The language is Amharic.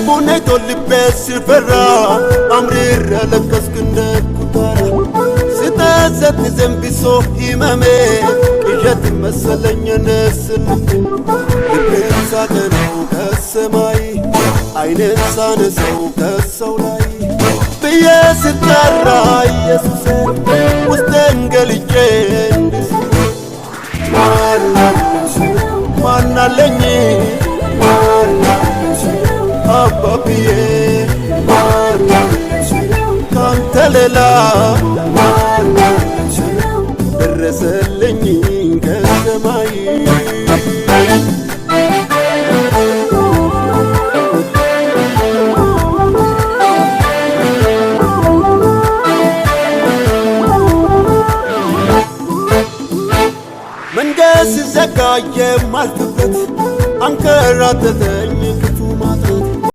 ቡኔቶ ልቤስ ሲፈራ አምሪር ያለቀስኩ እንደ ኩታራ ስተዘት ዘንቢሶ ህመሜ ቅዠት መሰለኝ ነስል ልቤን ሳቀነው ከሰማይ አይኔን ሳነሰው ከሰው ላይ ብዬ ስጠራ ኢየሱሴ ውስጤን ገልጬ ማናለኝ አባብዬ ካንተ ሌላ ደረሰልኝ ከሰማይ መንገድ ሲዘጋ የማልፍበት አንከራተተ